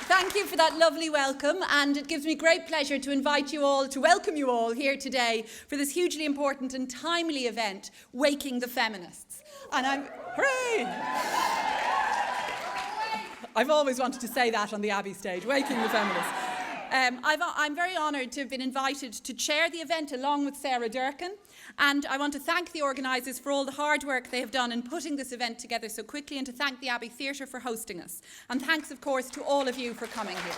Thank you for that lovely welcome, and it gives me great pleasure to welcome you all here today for this hugely important and timely event, Waking the Feminists. And hooray! I've always wanted to say that on the Abbey stage, Waking the Feminists. I'm very honoured to have been invited to chair the event along with Sarah Durkin, and I want to thank the organisers for all the hard work they have done in putting this event together so quickly, and to thank the Abbey Theatre for hosting us. And thanks, of course, to all of you for coming here.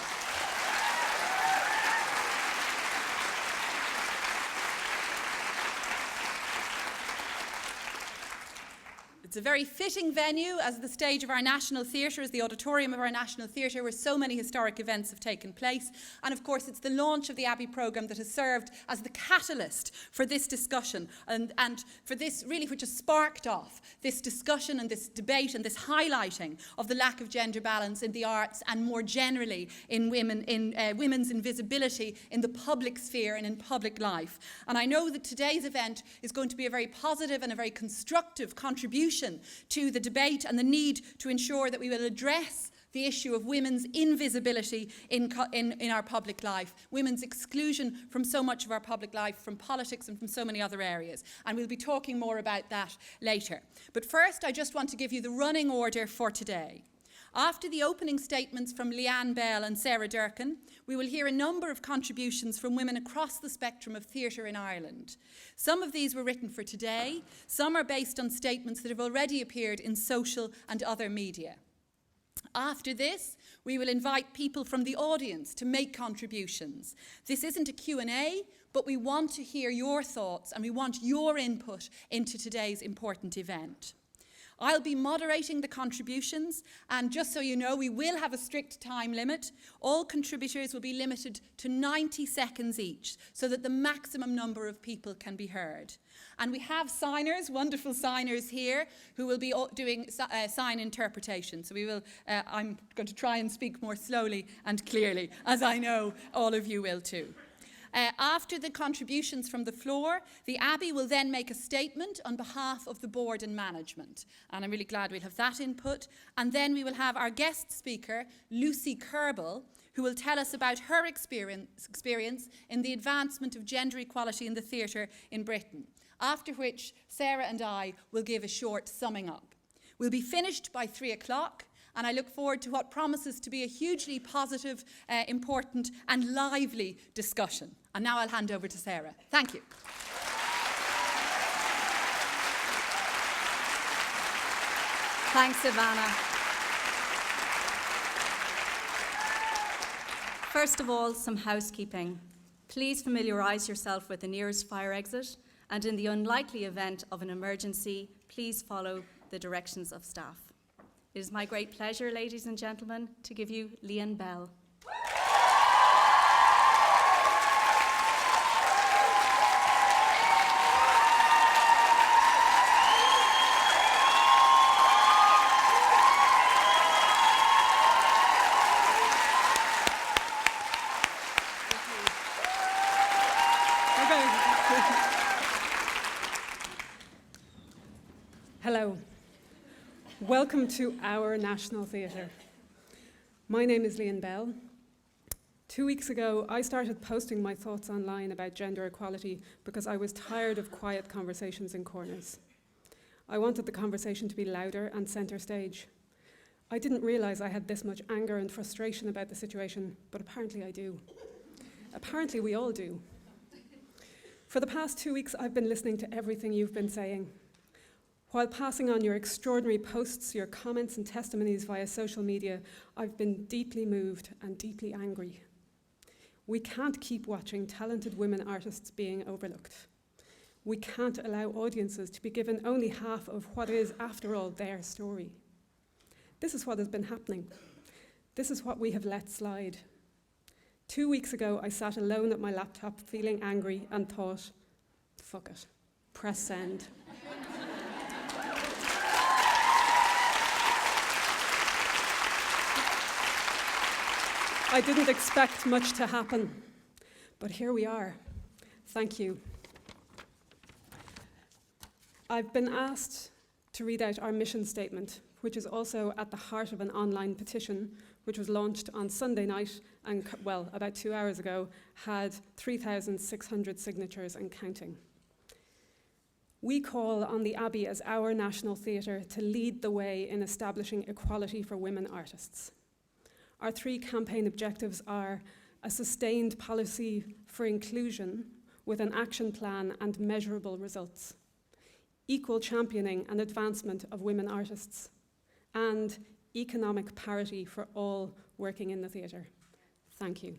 It's a very fitting venue as the stage of our National Theatre, as the auditorium of our National Theatre, where so many historic events have taken place. And of course, it's the launch of the Abbey programme that has served as the catalyst for this discussion and for this really, which has sparked off this discussion and this debate and this highlighting of the lack of gender balance in the arts and more generally in women's invisibility in the public sphere and in public life. And I know that today's event is going to be a very positive and a very constructive contribution to the debate and the need to ensure that we will address the issue of women's invisibility in our public life, women's exclusion from so much of our public life, from politics and from so many other areas. And we'll be talking more about that later. But first, I just want to give you the running order for today. After the opening statements from Leanne Bell and Sarah Durkin, we will hear a number of contributions from women across the spectrum of theatre in Ireland. Some of these were written for today, some are based on statements that have already appeared in social and other media. After this, we will invite people from the audience to make contributions. This isn't a Q&A, but we want to hear your thoughts and we want your input into today's important event. I'll be moderating the contributions, and just so you know, we will have a strict time limit. All contributors will be limited to 90 seconds each, so that the maximum number of people can be heard. And we have signers, wonderful signers here, who will be doing sign interpretation. So I'm going to try and speak more slowly and clearly, as I know all of you will too. After the contributions from the floor, the Abbey will then make a statement on behalf of the board and management. And I'm really glad we'll have that input. And then we will have our guest speaker, Lucy Kerbel, who will tell us about her experience in the advancement of gender equality in the theatre in Britain. After which, Sarah and I will give a short summing up. We'll be finished by 3 o'clock. And I look forward to what promises to be a hugely positive, important and lively discussion. And now I'll hand over to Sarah. Thank you. Thanks, Ivana. First of all, some housekeeping. Please familiarise yourself with the nearest fire exit, and in the unlikely event of an emergency, please follow the directions of staff. It is my great pleasure, ladies and gentlemen, to give you Leanne Bell. Hello. Welcome to our National Theatre. My name is Leanne Bell. 2 weeks ago, I started posting my thoughts online about gender equality because I was tired of quiet conversations in corners. I wanted the conversation to be louder and centre stage. I didn't realise I had this much anger and frustration about the situation, but apparently I do. Apparently we all do. For the past 2 weeks, I've been listening to everything you've been saying. While passing on your extraordinary posts, your comments and testimonies via social media, I've been deeply moved and deeply angry. We can't keep watching talented women artists being overlooked. We can't allow audiences to be given only half of what is, after all, their story. This is what has been happening. This is what we have let slide. 2 weeks ago, I sat alone at my laptop feeling angry and thought, fuck it, press send. I didn't expect much to happen, but here we are. Thank you. I've been asked to read out our mission statement, which is also at the heart of an online petition, which was launched on Sunday night and, well, about 2 hours ago, had 3,600 signatures and counting. We call on the Abbey as our national theatre to lead the way in establishing equality for women artists. Our 3 campaign objectives are a sustained policy for inclusion with an action plan and measurable results, equal championing and advancement of women artists, and economic parity for all working in the theatre. Thank you.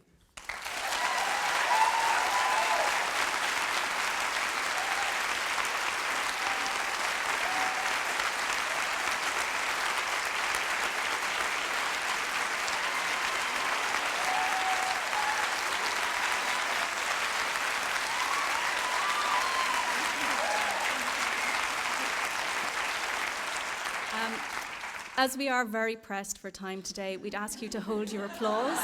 As we are very pressed for time today, we'd ask you to hold your applause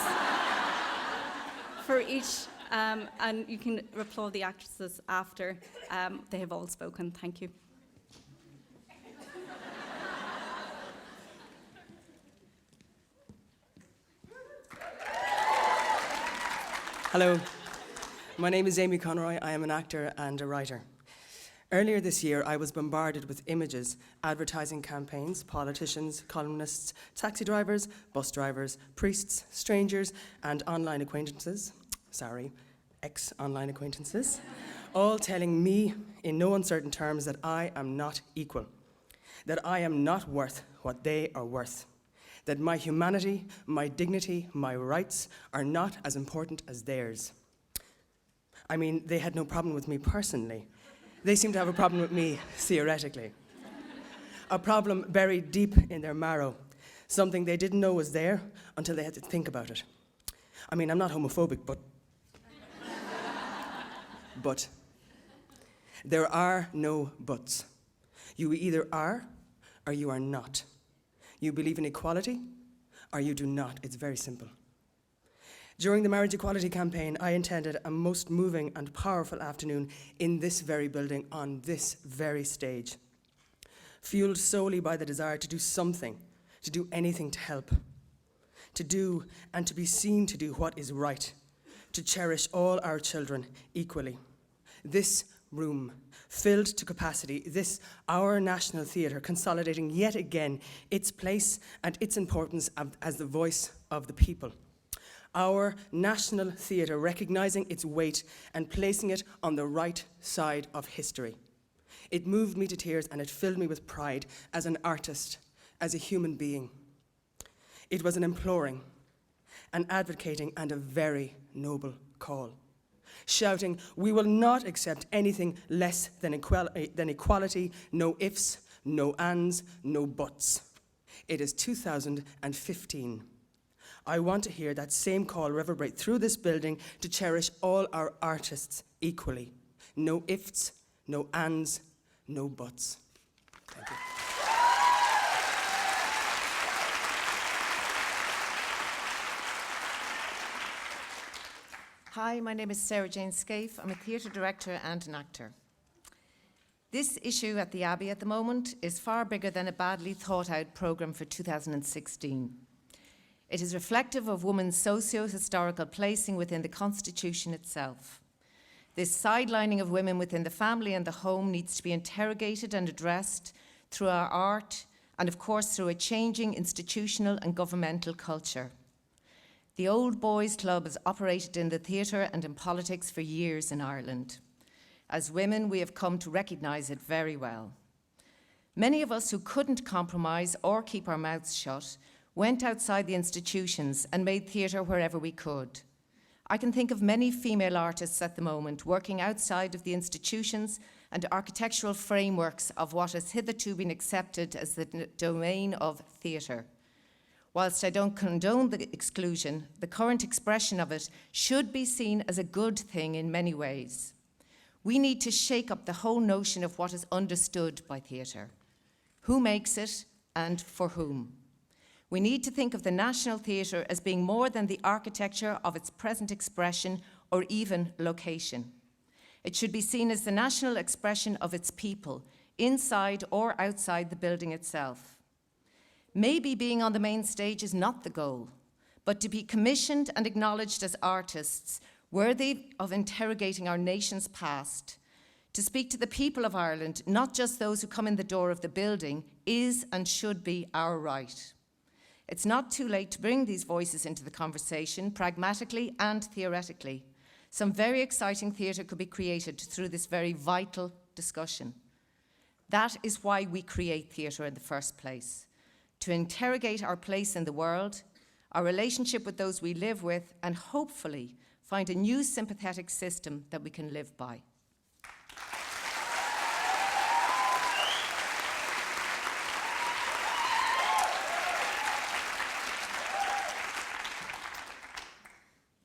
for each, and you can applaud the actresses after they have all spoken. Thank you. Hello, my name is Amy Conroy. I am an actor and a writer. Earlier this year, I was bombarded with images, advertising campaigns, politicians, columnists, taxi drivers, bus drivers, priests, strangers, and online acquaintances, ex-online acquaintances, all telling me in no uncertain terms that I am not equal, that I am not worth what they are worth, that my humanity, my dignity, my rights are not as important as theirs. I mean, they had no problem with me personally. They seem to have a problem with me theoretically. A problem buried deep in their marrow, something they didn't know was there until they had to think about it. I mean, I'm not homophobic, but there are no buts. You either are or you are not. You believe in equality or you do not. It's very simple. During the marriage equality campaign, I attended a most moving and powerful afternoon in this very building, on this very stage, fueled solely by the desire to do something, to do anything to help, to do and to be seen to do what is right, to cherish all our children equally. This room, filled to capacity, this, our national theatre, consolidating yet again its place and its importance as the voice of the people. Our national theatre recognising its weight and placing it on the right side of history. It moved me to tears and it filled me with pride as an artist, as a human being. It was an imploring, an advocating, and a very noble call. Shouting, we will not accept anything less than equality, no ifs, no ands, no buts. It is 2015. I want to hear that same call reverberate through this building to cherish all our artists equally. No ifs, no ands, no buts. Thank you. Hi, my name is Sarah Jane Scaife. I'm a theatre director and an actor. This issue at the Abbey at the moment is far bigger than a badly thought out programme for 2016. It is reflective of women's socio-historical placing within the Constitution itself. This sidelining of women within the family and the home needs to be interrogated and addressed through our art and, of course, through a changing institutional and governmental culture. The Old Boys Club has operated in the theatre and in politics for years in Ireland. As women, we have come to recognise it very well. Many of us who couldn't compromise or keep our mouths shut went outside the institutions and made theatre wherever we could. I can think of many female artists at the moment working outside of the institutions and architectural frameworks of what has hitherto been accepted as the domain of theatre. Whilst I don't condone the exclusion, the current expression of it should be seen as a good thing in many ways. We need to shake up the whole notion of what is understood by theatre. Who makes it and for whom? We need to think of the National Theatre as being more than the architecture of its present expression or even location. It should be seen as the national expression of its people, inside or outside the building itself. Maybe being on the main stage is not the goal, but to be commissioned and acknowledged as artists worthy of interrogating our nation's past, to speak to the people of Ireland, not just those who come in the door of the building, is and should be our right. It's not too late to bring these voices into the conversation, pragmatically and theoretically. Some very exciting theatre could be created through this very vital discussion. That is why we create theatre in the first place, to interrogate our place in the world, our relationship with those we live with, and hopefully find a new sympathetic system that we can live by.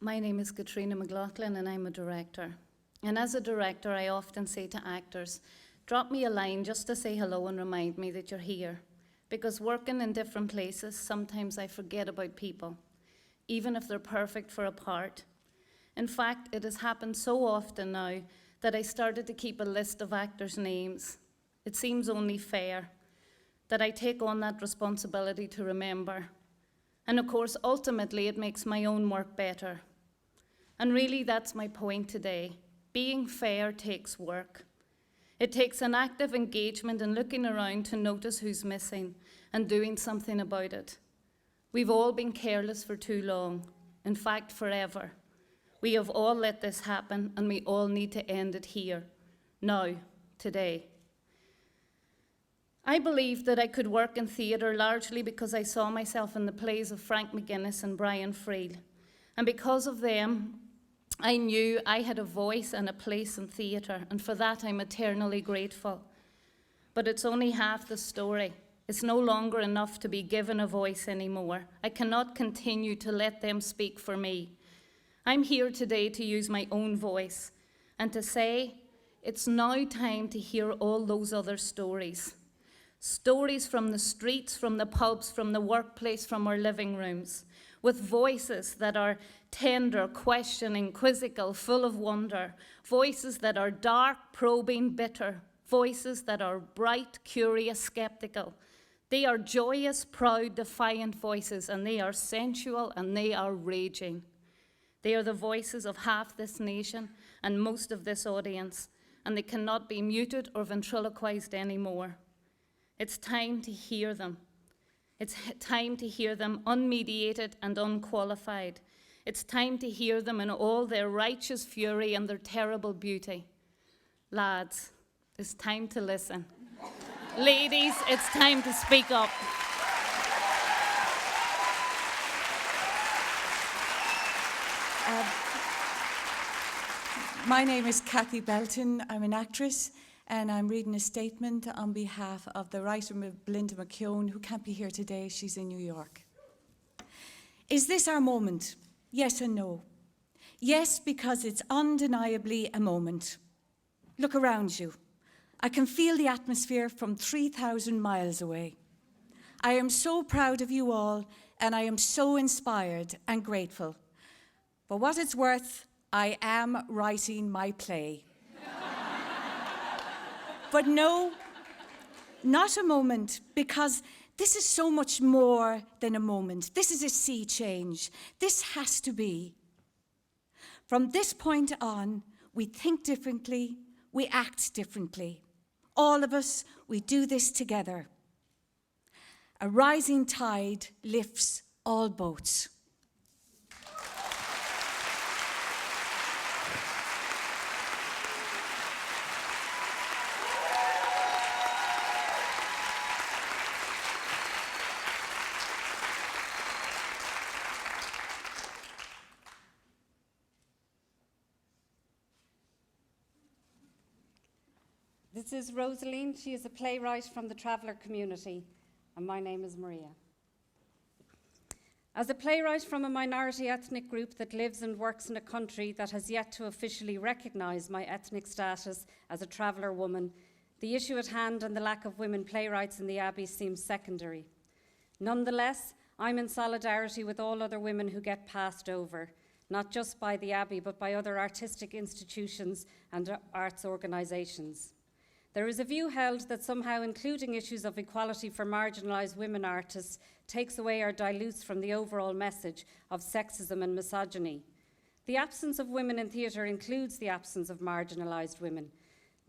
My name is Katrina McLaughlin and I'm a director. And as a director, I often say to actors, drop me a line just to say hello and remind me that you're here. Because working in different places, sometimes I forget about people, even if they're perfect for a part. In fact, it has happened so often now that I started to keep a list of actors' names. It seems only fair that I take on that responsibility to remember. And of course, ultimately, it makes my own work better. And really, that's my point today. Being fair takes work. It takes an active engagement and looking around to notice who's missing and doing something about it. We've all been careless for too long, in fact, forever. We have all let this happen, and we all need to end it here, now, today. I believed that I could work in theatre largely because I saw myself in the plays of Frank McGuinness and Brian Friel. And because of them, I knew I had a voice and a place in theatre, and for that I'm eternally grateful. But it's only half the story. It's no longer enough to be given a voice anymore. I cannot continue to let them speak for me. I'm here today to use my own voice and to say it's now time to hear all those other stories. Stories from the streets, from the pubs, from the workplace, from our living rooms, with voices that are tender, questioning, quizzical, full of wonder, voices that are dark, probing, bitter, voices that are bright, curious, skeptical. They are joyous, proud, defiant voices, and they are sensual and they are raging. They are the voices of half this nation and most of this audience, and they cannot be muted or ventriloquized anymore. It's time to hear them. It's time to hear them unmediated and unqualified. It's time to hear them in all their righteous fury and their terrible beauty. Lads, it's time to listen. Ladies, it's time to speak up. My name is Kathy Belton. I'm an actress, and I'm reading a statement on behalf of the writer Belinda McKeown, who can't be here today. She's in New York. Is this our moment? Yes and no. Yes, because it's undeniably a moment. Look around you. I can feel the atmosphere from 3,000 miles away. I am so proud of you all, and I am so inspired and grateful. For what it's worth, I am writing my play. But no, not a moment, because this is so much more than a moment. This is a sea change. This has to be. From this point on, we think differently, we act differently. All of us, we do this together. A rising tide lifts all boats. This is Rosaline. She is a playwright from the Traveller community, and my name is Maria. As a playwright from a minority ethnic group that lives and works in a country that has yet to officially recognise my ethnic status as a traveller woman, the issue at hand and the lack of women playwrights in the Abbey seems secondary. Nonetheless, I'm in solidarity with all other women who get passed over, not just by the Abbey, but by other artistic institutions and arts organisations. There is a view held that somehow including issues of equality for marginalised women artists takes away or dilutes from the overall message of sexism and misogyny. The absence of women in theatre includes the absence of marginalised women.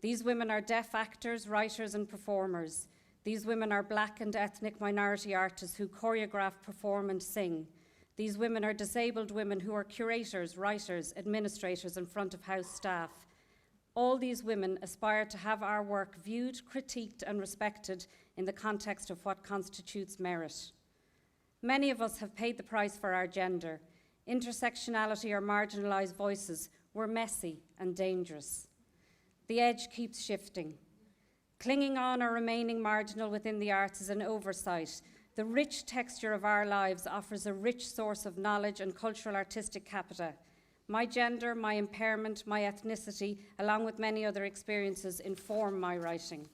These women are deaf actors, writers and performers. These women are black and ethnic minority artists who choreograph, perform and sing. These women are disabled women who are curators, writers, administrators and front of house staff. All these women aspire to have our work viewed, critiqued and respected in the context of what constitutes merit. Many of us have paid the price for our gender. Intersectionality or marginalised voices were messy and dangerous. The edge keeps shifting. Clinging on or remaining marginal within the arts is an oversight. The rich texture of our lives offers a rich source of knowledge and cultural artistic capita. My gender, my impairment, my ethnicity, along with many other experiences, inform my writing.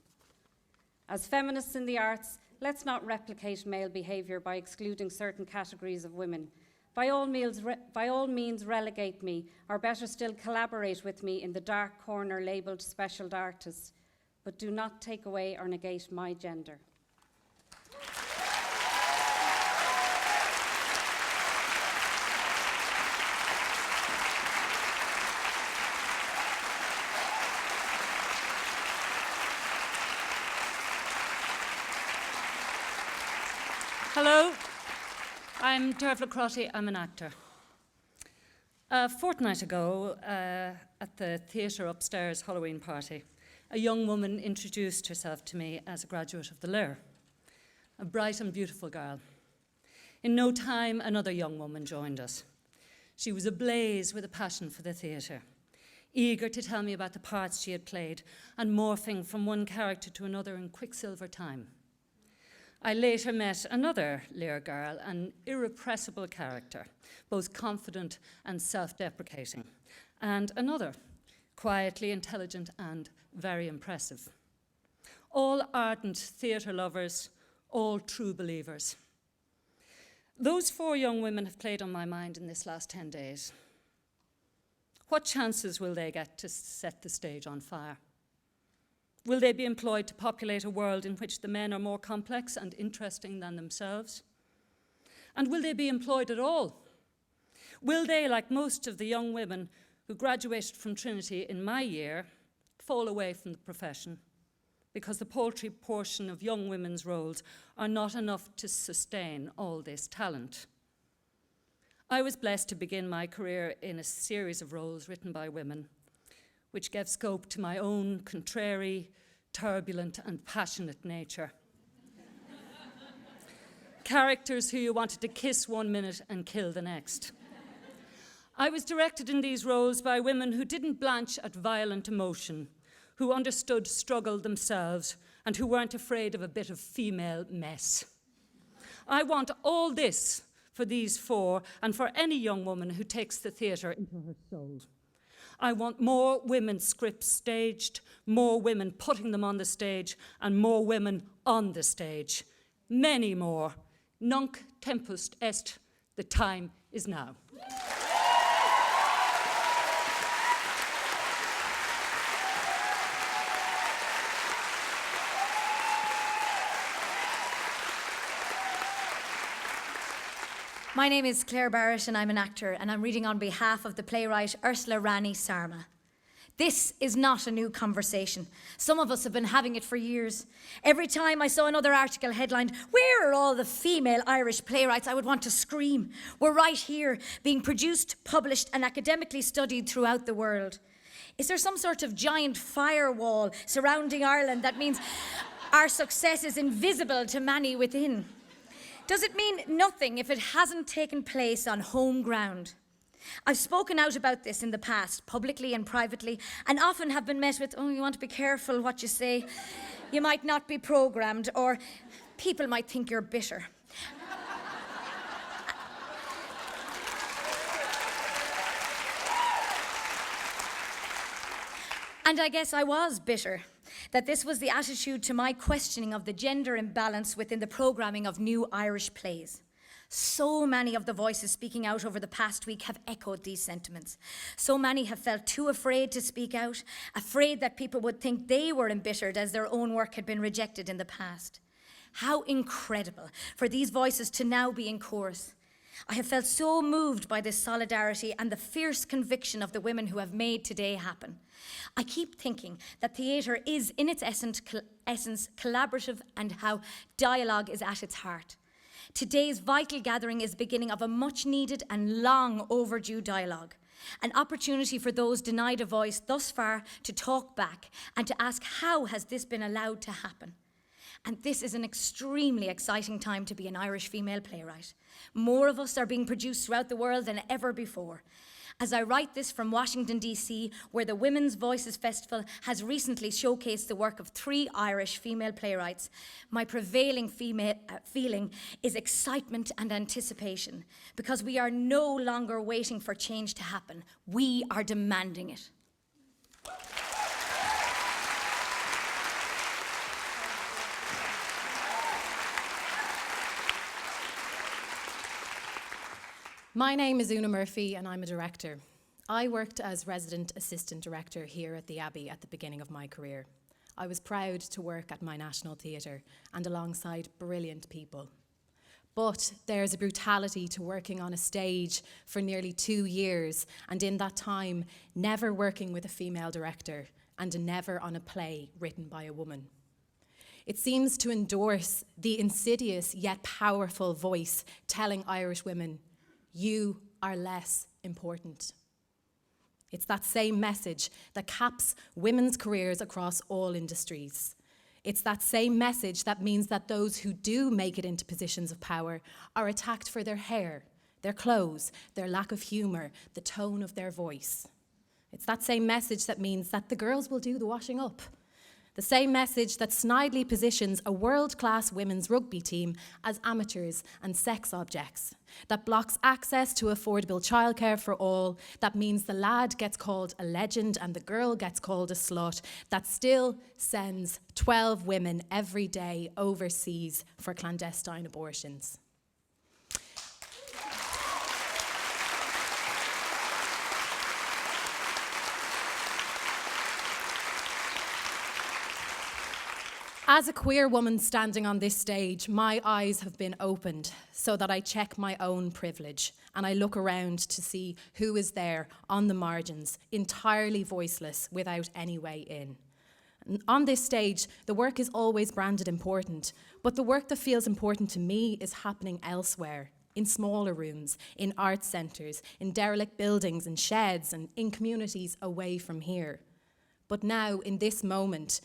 As feminists in the arts, let's not replicate male behaviour by excluding certain categories of women. By all means, relegate me, or better still, collaborate with me in the dark corner labelled special artist, but do not take away or negate my gender. Hello, I'm Paula Geraghty, I'm an actor. A fortnight ago, at the theatre upstairs Halloween party, a young woman introduced herself to me as a graduate of the Lair, a bright and beautiful girl. In no time, another young woman joined us. She was ablaze with a passion for the theatre, eager to tell me about the parts she had played and morphing from one character to another in quicksilver time. I later met another Lair girl, an irrepressible character, both confident and self-deprecating, and another, quietly intelligent and very impressive. All ardent theatre lovers, all true believers. Those 4 young women have played on my mind in this last 10 days. What chances will they get to set the stage on fire? Will they be employed to populate a world in which the men are more complex and interesting than themselves? And will they be employed at all? Will they, like most of the young women who graduated from Trinity in my year, fall away from the profession because the paltry portion of young women's roles are not enough to sustain all this talent? I was blessed to begin my career in a series of roles written by women, which gave scope to my own contrary, turbulent and passionate nature. Characters who you wanted to kiss one minute and kill the next. I was directed in these roles by women who didn't blanch at violent emotion, who understood struggle themselves and who weren't afraid of a bit of female mess. I want all this for these 4 and for any young woman who takes the theatre into her soul. I want more women's scripts staged, more women putting them on the stage, and more women on the stage. Many more. Nunc tempus est. The time is now. My name is Claire Barrett and I'm an actor, and I'm reading on behalf of the playwright Ursula Rani Sarma. This is not a new conversation. Some of us have been having it for years. Every time I saw another article headlined, "Where are all the female Irish playwrights?" I would want to scream. We're right here, being produced, published and academically studied throughout the world. Is there some sort of giant firewall surrounding Ireland that means our success is invisible to many within? Does it mean nothing if it hasn't taken place on home ground? I've spoken out about this in the past, publicly and privately, and often have been met with, "Oh, you want to be careful what you say. You might not be programmed," or "People might think you're bitter." And I guess I was bitter that this was the attitude to my questioning of the gender imbalance within the programming of new Irish plays. So many of the voices speaking out over the past week have echoed these sentiments. So many have felt too afraid to speak out, afraid that people would think they were embittered as their own work had been rejected in the past. How incredible for these voices to now be in chorus. I have felt so moved by this solidarity and the fierce conviction of the women who have made today happen. I keep thinking that theatre is, in its essence, collaborative, and how dialogue is at its heart. Today's vital gathering is the beginning of a much needed and long overdue dialogue, an opportunity for those denied a voice thus far to talk back and to ask, how has this been allowed to happen? And this is an extremely exciting time to be an Irish female playwright. More of us are being produced throughout the world than ever before. As I write this from Washington, D.C., where the Women's Voices Festival has recently showcased the work of 3 Irish female playwrights, my prevailing feeling is excitement and anticipation, because we are no longer waiting for change to happen. We are demanding it. My name is Una Murphy and I'm a director. I worked as resident assistant director here at the Abbey at the beginning of my career. I was proud to work at my National Theatre and alongside brilliant people. But there's a brutality to working on a stage for nearly 2 years, and in that time, never working with a female director and never on a play written by a woman. It seems to endorse the insidious yet powerful voice telling Irish women, you are less important. It's that same message that caps women's careers across all industries. It's that same message that means that those who do make it into positions of power are attacked for their hair, their clothes, their lack of humour, the tone of their voice. It's that same message that means that the girls will do the washing up. The same message that snidely positions a world-class women's rugby team as amateurs and sex objects, that blocks access to affordable childcare for all, that means the lad gets called a legend and the girl gets called a slut, that still sends 12 women every day overseas for clandestine abortions. As a queer woman standing on this stage, my eyes have been opened so that I check my own privilege and I look around to see who is there on the margins, entirely voiceless, without any way in. And on this stage, the work is always branded important, but the work that feels important to me is happening elsewhere, in smaller rooms, in art centres, in derelict buildings and sheds, and in communities away from here. But now, in this moment,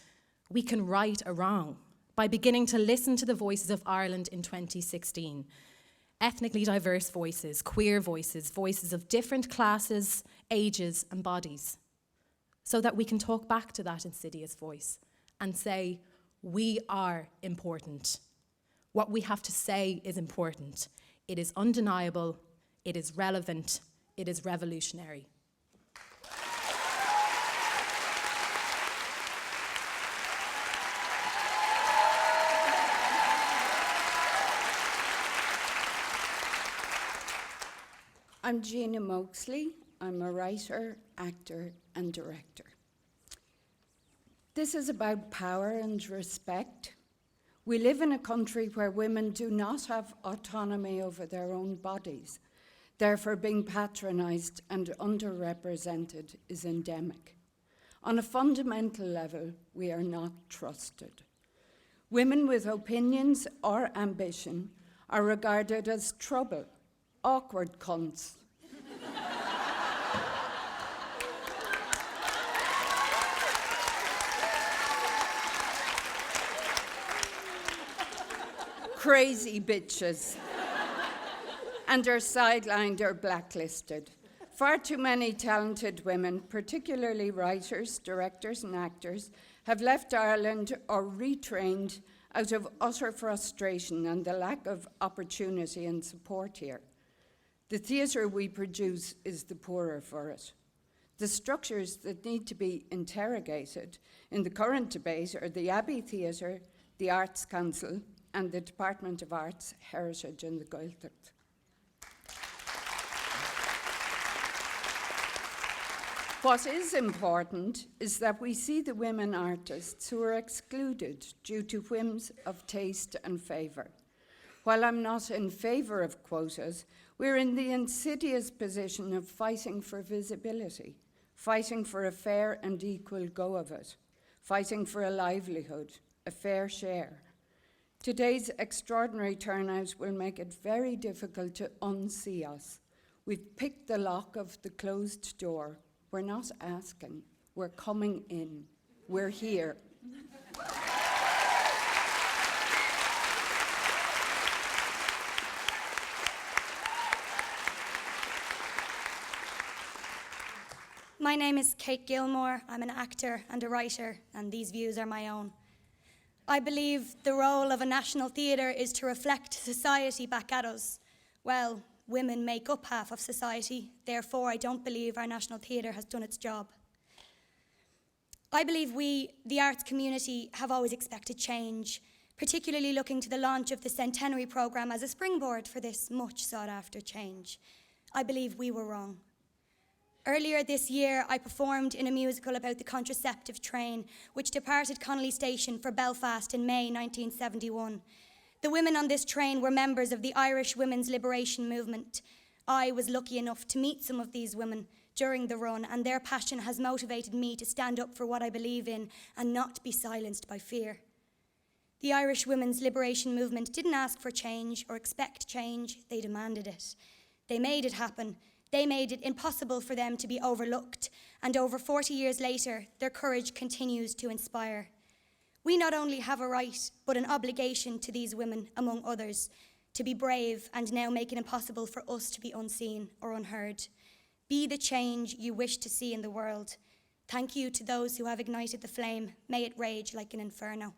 we can right a wrong by beginning to listen to the voices of Ireland in 2016. Ethnically diverse voices, queer voices, voices of different classes, ages and bodies, so that we can talk back to that insidious voice and say, we are important. What we have to say is important. It is undeniable, it is relevant, it is revolutionary. I'm Gina Moxley. I'm a writer, actor, and director. This is about power and respect. We live in a country where women do not have autonomy over their own bodies. Therefore, being patronised and underrepresented is endemic. On a fundamental level, we are not trusted. Women with opinions or ambition are regarded as trouble, awkward cunts. Crazy bitches. And are sidelined or blacklisted. Far too many talented women, particularly writers, directors, and actors, have left Ireland or retrained out of utter frustration and the lack of opportunity and support here. The theatre we produce is the poorer for it. The structures that need to be interrogated in the current debate are the Abbey Theatre, the Arts Council, and the Department of Arts, Heritage and the Gaeltacht. What is important is that we see the women artists who are excluded due to whims of taste and favour. While I'm not in favour of quotas, we're in the insidious position of fighting for visibility, fighting for a fair and equal go of it, fighting for a livelihood, a fair share. Today's extraordinary turnout will make it very difficult to unsee us. We've picked the lock of the closed door. We're not asking, we're coming in. We're here. My name is Kate Gilmore. I'm an actor and a writer, and these views are my own. I believe the role of a national theatre is to reflect society back at us. Well, women make up half of society, therefore I don't believe our national theatre has done its job. I believe we, the arts community, have always expected change, particularly looking to the launch of the Centenary programme as a springboard for this much sought after change. I believe we were wrong. Earlier this year, I performed in a musical about the contraceptive train, which departed Connolly Station for Belfast in May 1971. The women on this train were members of the Irish Women's Liberation Movement. I was lucky enough to meet some of these women during the run, and their passion has motivated me to stand up for what I believe in and not be silenced by fear. The Irish Women's Liberation Movement didn't ask for change or expect change, they demanded it. They made it happen. They made it impossible for them to be overlooked, and over 40 years later, their courage continues to inspire. We not only have a right, but an obligation to these women, among others, to be brave and now make it impossible for us to be unseen or unheard. Be the change you wish to see in the world. Thank you to those who have ignited the flame. May it rage like an inferno.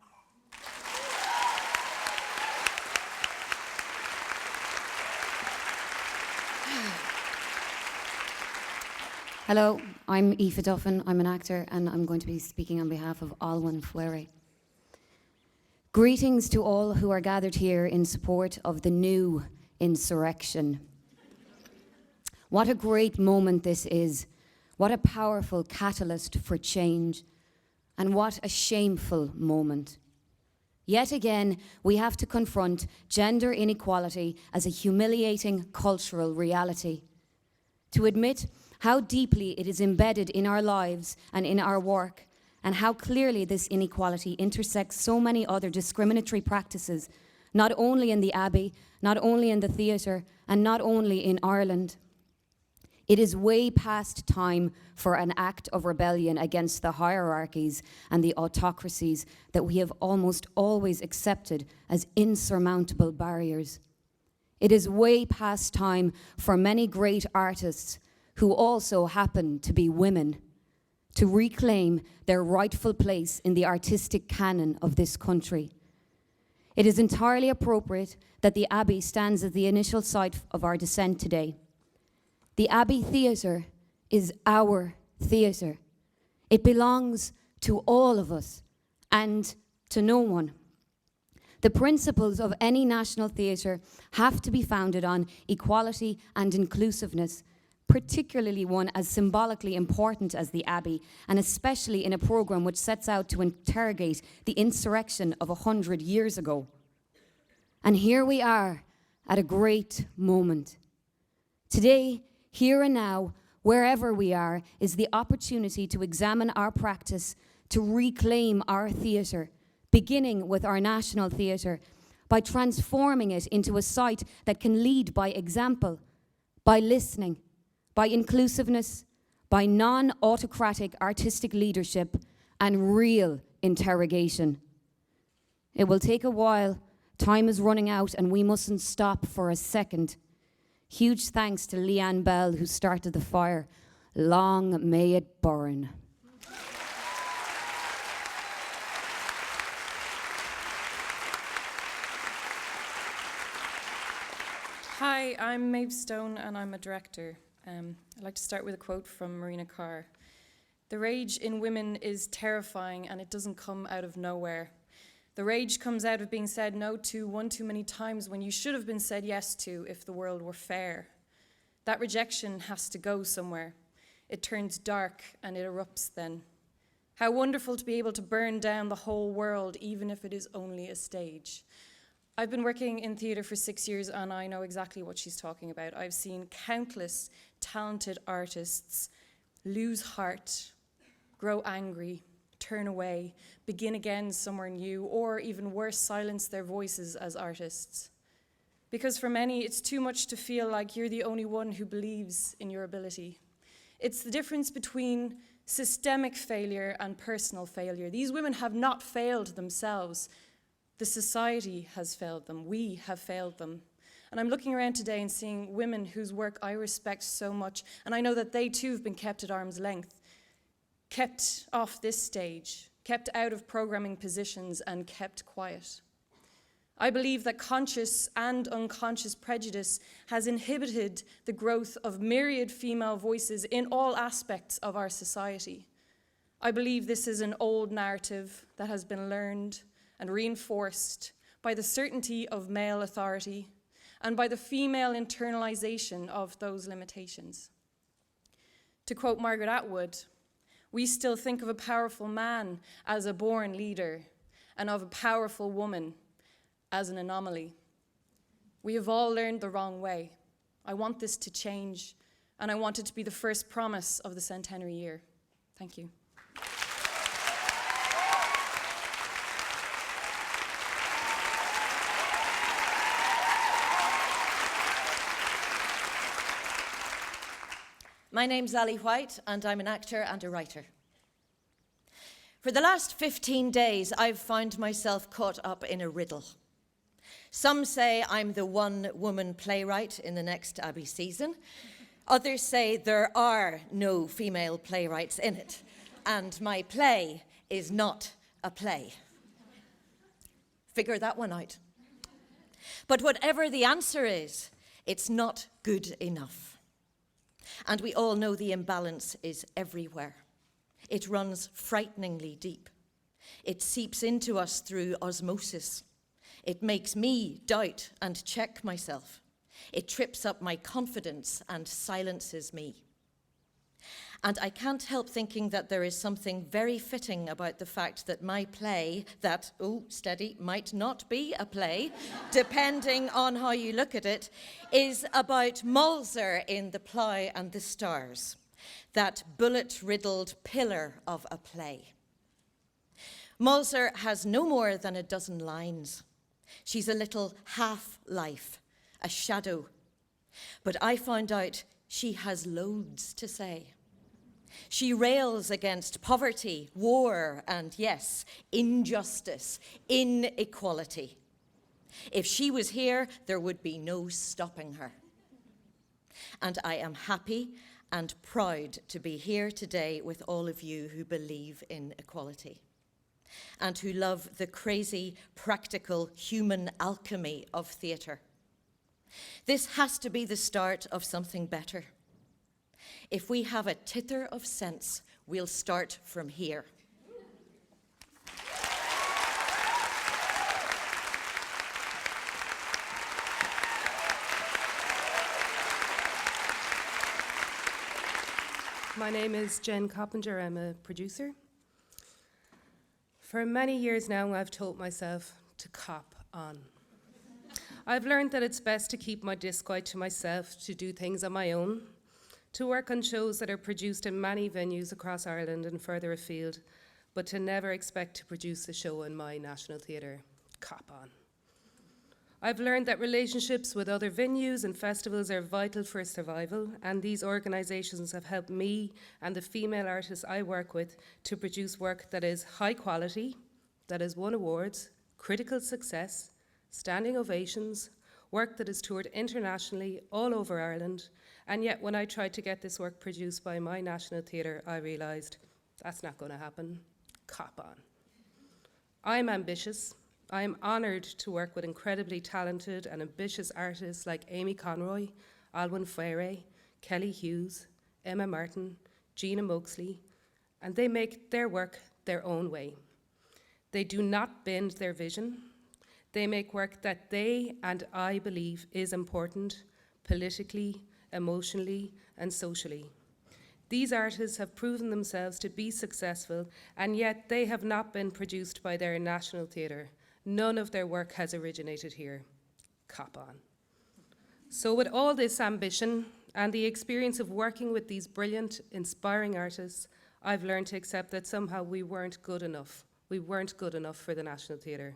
Hello, I'm Aoife Duffin. I'm an actor, and I'm going to be speaking on behalf of Alwyn Fleury. Greetings to all who are gathered here in support of the new insurrection. What a great moment this is. What a powerful catalyst for change. And what a shameful moment. Yet again, we have to confront gender inequality as a humiliating cultural reality. To admit how deeply it is embedded in our lives and in our work, and how clearly this inequality intersects so many other discriminatory practices, not only in the Abbey, not only in the theatre, and not only in Ireland. It is way past time for an act of rebellion against the hierarchies and the autocracies that we have almost always accepted as insurmountable barriers. It is way past time for many great artists who also happen to be women, to reclaim their rightful place in the artistic canon of this country. It is entirely appropriate that the Abbey stands at the initial site of our descent today. The Abbey Theatre is our theatre. It belongs to all of us and to no one. The principles of any national theatre have to be founded on equality and inclusiveness, particularly one as symbolically important as the Abbey, and especially in a programme which sets out to interrogate the insurrection of 100 years ago. And here we are at a great moment. Today, here and now, wherever we are, is the opportunity to examine our practice, to reclaim our theatre, beginning with our national theatre, by transforming it into a site that can lead by example, by listening, by inclusiveness, by non-autocratic artistic leadership, and real interrogation. It will take a while. Time is running out, and we mustn't stop for a second. Huge thanks to Leanne Bell, who started the fire. Long may it burn. Hi, I'm Maeve Stone, and I'm a director. I'd like to start with a quote from Marina Carr. "The rage in women is terrifying, and it doesn't come out of nowhere. The rage comes out of being said no to one too many times when you should have been said yes to if the world were fair. That rejection has to go somewhere. It turns dark and it erupts then. How wonderful to be able to burn down the whole world, even if it is only a stage. I've been working in theatre for 6 years and I know exactly what she's talking about. I've seen countless talented artists lose heart, grow angry, turn away, begin again somewhere new, or even worse, silence their voices as artists. Because for many, it's too much to feel like you're the only one who believes in your ability. It's the difference between systemic failure and personal failure. These women have not failed themselves. The society has failed them. We have failed them. And I'm looking around today and seeing women whose work I respect so much, and I know that they too have been kept at arm's length, kept off this stage, kept out of programming positions, and kept quiet. I believe that conscious and unconscious prejudice has inhibited the growth of myriad female voices in all aspects of our society. I believe this is an old narrative that has been learned and reinforced by the certainty of male authority and by the female internalization of those limitations. To quote Margaret Atwood, we still think of a powerful man as a born leader and of a powerful woman as an anomaly. We have all learned the wrong way. I want this to change, and I want it to be the first promise of the centenary year. Thank you. My name's Ali White, and I'm an actor and a writer. For the last 15 days, I've found myself caught up in a riddle. Some say I'm the one-woman playwright in the next Abbey season. Others say there are no female playwrights in it, and my play is not a play. Figure that one out. But whatever the answer is, it's not good enough. And we all know the imbalance is everywhere. It runs frighteningly deep. It seeps into us through osmosis. It makes me doubt and check myself. It trips up my confidence and silences me. And I can't help thinking that there is something very fitting about the fact that my play, that, oh, steady, might not be a play, depending on how you look at it, is about Mulzer in The Plough and the Stars, that bullet-riddled pillar of a play. Mulzer has no more than a dozen lines. She's a little half-life, a shadow. But I found out she has loads to say. She rails against poverty, war, and yes, injustice, inequality. If she was here, there would be no stopping her. And I am happy and proud to be here today with all of you who believe in equality and who love the crazy, practical, human alchemy of theatre. This has to be the start of something better. If we have a tither of sense, we'll start from here. My name is Jen Coppinger. I'm a producer. For many years now, I've told myself to cop on. I've learned that it's best to keep my disquiet to myself, to do things on my own, to work on shows that are produced in many venues across Ireland and further afield, but to never expect to produce a show in my national theatre. Cop on. I've learned that relationships with other venues and festivals are vital for survival, and these organisations have helped me and the female artists I work with to produce work that is high quality, that has won awards, critical success, standing ovations, work that is toured internationally all over Ireland. And yet when I tried to get this work produced by my national theatre, I realised that's not going to happen. Cop on. I'm ambitious. I am honoured to work with incredibly talented and ambitious artists like Amy Conroy, Alwyn Frere, Kelly Hughes, Emma Martin, Gina Moxley, and they make their work their own way. They do not bend their vision. They make work that they and I believe is important politically, emotionally, and socially. These artists have proven themselves to be successful, and yet they have not been produced by their national theatre. None of their work has originated here. Cop on. So with all this ambition and the experience of working with these brilliant, inspiring artists, I've learned to accept that somehow we weren't good enough. We weren't good enough for the National Theatre.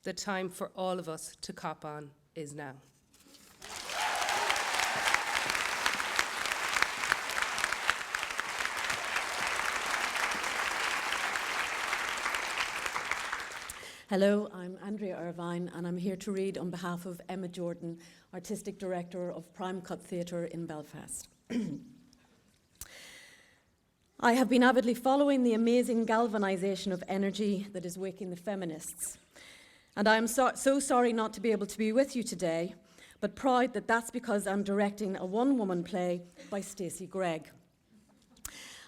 The time for all of us to cop on is now. Hello, I'm Andrea Irvine, and I'm here to read on behalf of Emma Jordan, Artistic Director of Prime Cut Theatre in Belfast. I have been avidly following the amazing galvanisation of energy that is Waking the Feminists. And I am so sorry not to be able to be with you today, but proud that that's because I'm directing a one-woman play by Stacey Gregg.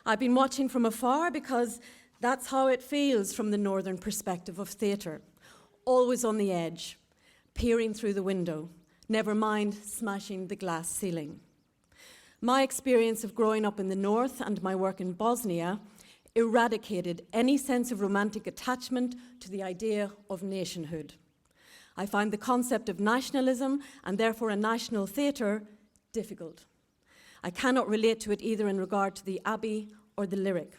I've been watching from afar because that's how it feels from the northern perspective of theatre. Always on the edge, peering through the window, never mind smashing the glass ceiling. My experience of growing up in the north and my work in Bosnia eradicated any sense of romantic attachment to the idea of nationhood. I find the concept of nationalism, and therefore a national theatre, difficult. I cannot relate to it either in regard to the Abbey or the Lyric.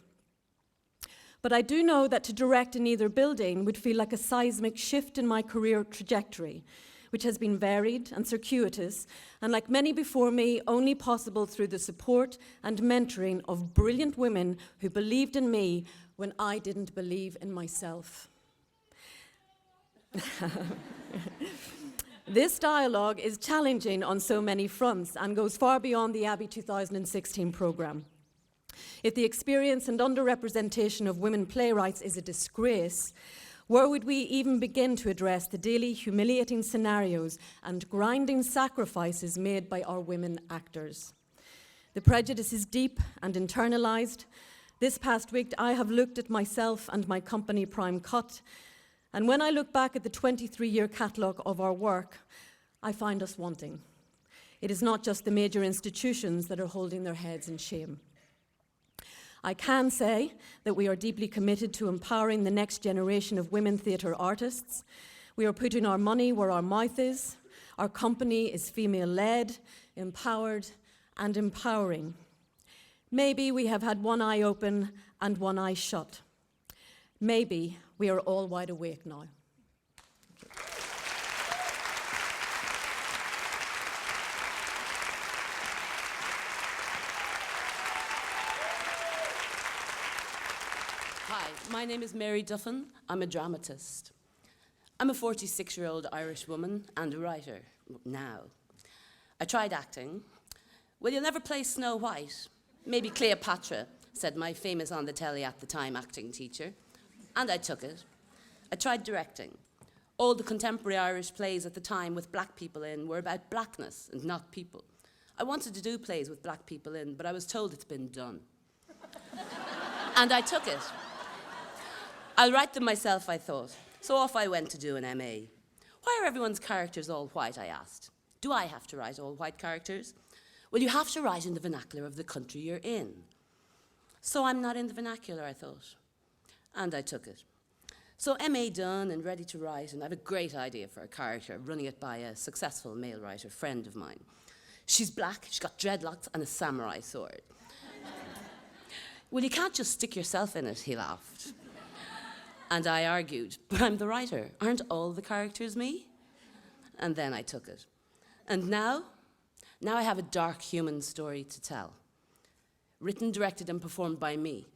But I do know that to direct in either building would feel like a seismic shift in my career trajectory, which has been varied and circuitous, and like many before me, only possible through the support and mentoring of brilliant women who believed in me when I didn't believe in myself. This dialogue is challenging on so many fronts and goes far beyond the Abbey 2016 programme. If the experience and underrepresentation of women playwrights is a disgrace, where would we even begin to address the daily humiliating scenarios and grinding sacrifices made by our women actors? The prejudice is deep and internalised. This past week, I have looked at myself and my company, Prime Cut, and when I look back at the 23-year catalogue of our work, I find us wanting. It is not just the major institutions that are holding their heads in shame. I can say that we are deeply committed to empowering the next generation of women theatre artists. We are putting our money where our mouth is. Our company is female-led, empowered, and empowering. Maybe we have had one eye open and one eye shut. Maybe we are all wide awake now. Hi, my name is Mary Duffin. I'm a dramatist. I'm a 46-year-old Irish woman and a writer now. I tried acting. Well, you'll never play Snow White. Maybe Cleopatra, said my famous on the telly at the time acting teacher. And I took it. I tried directing. All the contemporary Irish plays at the time with black people in were about blackness and not people. I wanted to do plays with black people in, but I was told it's been done. And I took it. I'll write them myself, I thought. So off I went to do an MA. Why are everyone's characters all white, I asked. Do I have to write all white characters? Well, you have to write in the vernacular of the country you're in. So I'm not in the vernacular, I thought. And I took it. So MA done and ready to write, and I have a great idea for a character, running it by a successful male writer friend of mine. She's black, she's got dreadlocks and a samurai sword. Well, you can't just stick yourself in it, he laughed. And I argued, but I'm the writer. Aren't all the characters me? And then I took it. And now I have a dark human story to tell. Written, directed, and performed by me,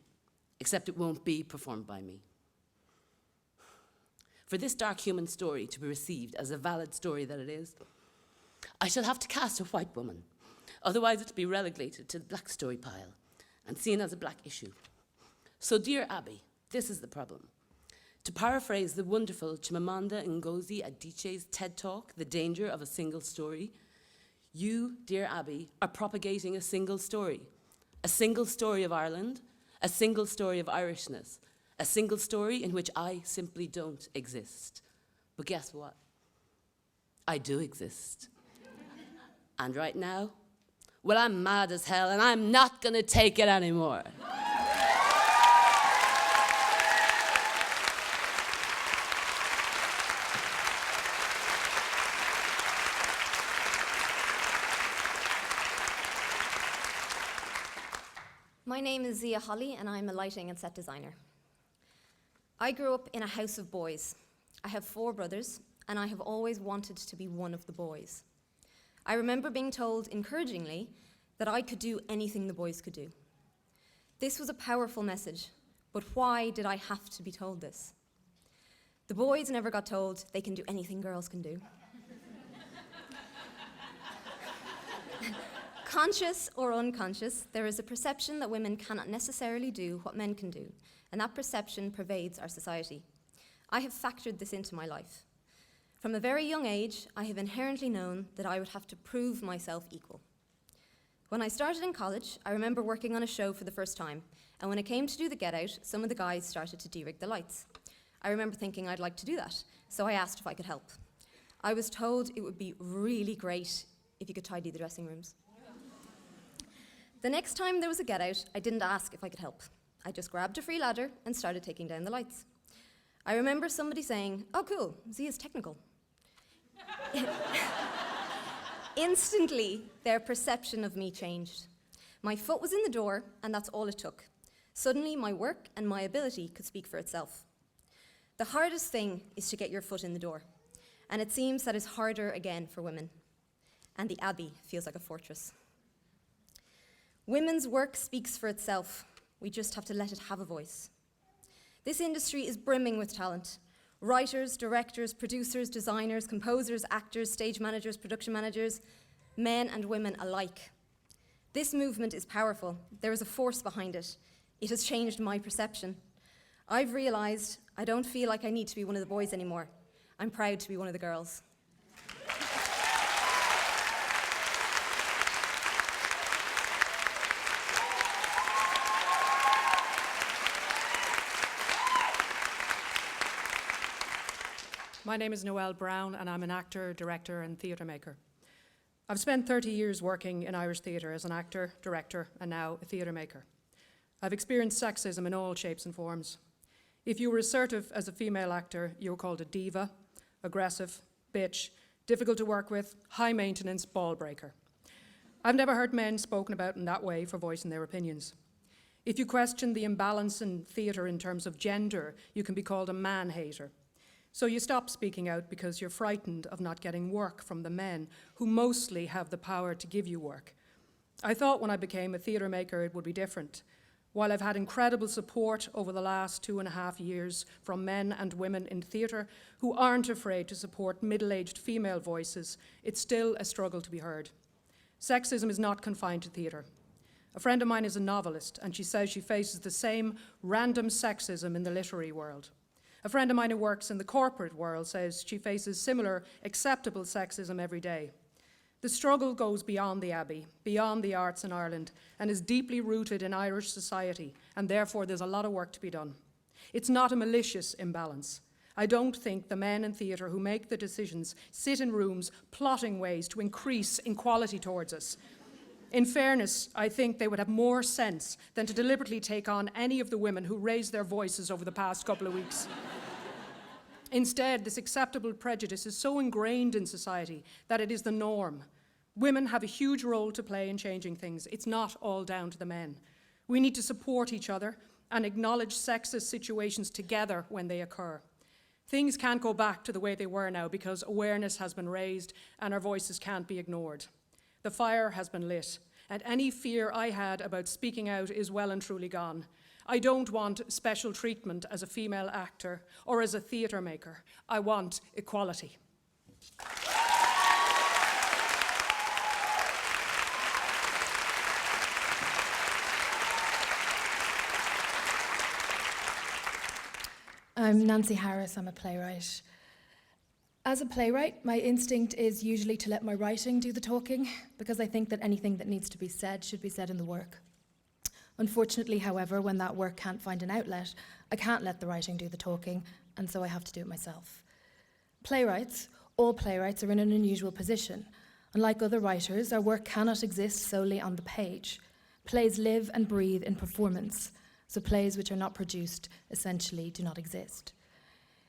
except it won't be performed by me. For this dark human story to be received as a valid story that it is, I shall have to cast a white woman. Otherwise it'll be relegated to the black story pile and seen as a black issue. So, dear Abbey, this is the problem. To paraphrase the wonderful Chimamanda Ngozi Adichie's TED Talk, The Danger of a Single Story, you, dear Abbey, are propagating a single story of Ireland, a single story of Irishness, a single story in which I simply don't exist. But guess what? I do exist. And right now, Well, I'm mad as hell and I'm not gonna take it anymore. My name is Zia Holly, and I'm a lighting and set designer. I grew up in a house of boys. I have 4 brothers, and I have always wanted to be one of the boys. I remember being told, encouragingly, that I could do anything the boys could do. This was a powerful message, but why did I have to be told this? The boys never got told they can do anything girls can do. Conscious or unconscious, there is a perception that women cannot necessarily do what men can do, and that perception pervades our society. I have factored this into my life. From a very young age, I have inherently known that I would have to prove myself equal. When I started in college, I remember working on a show for the first time, and when it came to do the get out, some of the guys started to de-rig the lights. I remember thinking I'd like to do that, so I asked if I could help. I was told it would be really great if you could tidy the dressing rooms. The next time there was a get out, I didn't ask if I could help. I just grabbed a free ladder and started taking down the lights. I remember somebody saying, "Oh cool, Zia's technical." Instantly, their perception of me changed. My foot was in the door, and that's all it took. Suddenly, my work and my ability could speak for itself. The hardest thing is to get your foot in the door, and it seems that is harder again for women. And the Abbey feels like a fortress. Women's work speaks for itself. We just have to let it have a voice. This industry is brimming with talent. Writers, directors, producers, designers, composers, actors, stage managers, production managers, men and women alike. This movement is powerful. There is a force behind it. It has changed my perception. I've realized I don't feel like I need to be one of the boys anymore. I'm proud to be one of the girls. My name is Noelle Brown, and I'm an actor, director, and theatre maker. I've spent 30 years working in Irish theatre as an actor, director, and now a theatre maker. I've experienced sexism in all shapes and forms. If you were assertive as a female actor, you were called a diva, aggressive, bitch, difficult to work with, high maintenance, ball breaker. I've never heard men spoken about in that way for voicing their opinions. If you question the imbalance in theatre in terms of gender, you can be called a man-hater. So you stop speaking out because you're frightened of not getting work from the men who mostly have the power to give you work. I thought when I became a theatre maker it would be different. While I've had incredible support over the last 2.5 years from men and women in theatre who aren't afraid to support middle-aged female voices, it's still a struggle to be heard. Sexism is not confined to theatre. A friend of mine is a novelist, and she says she faces the same random sexism in the literary world. A friend of mine who works in the corporate world says she faces similar acceptable sexism every day. The struggle goes beyond the Abbey, beyond the arts in Ireland, and is deeply rooted in Irish society, and therefore there's a lot of work to be done. It's not a malicious imbalance. I don't think the men in theatre who make the decisions sit in rooms plotting ways to increase inequality towards us. In fairness, I think they would have more sense than to deliberately take on any of the women who raised their voices over the past couple of weeks. Instead, this acceptable prejudice is so ingrained in society that it is the norm. Women have a huge role to play in changing things. It's not all down to the men. We need to support each other and acknowledge sexist situations together when they occur. Things can't go back to the way they were now because awareness has been raised and our voices can't be ignored. The fire has been lit, and any fear I had about speaking out is well and truly gone. I don't want special treatment as a female actor or as a theatre maker. I want equality. I'm Nancy Harris, I'm a playwright. As a playwright, my instinct is usually to let my writing do the talking, because I think that anything that needs to be said should be said in the work. Unfortunately, however, when that work can't find an outlet, I can't let the writing do the talking, and so I have to do it myself. Playwrights, all playwrights, are in an unusual position. Unlike other writers, our work cannot exist solely on the page. Plays live and breathe in performance, so plays which are not produced essentially do not exist.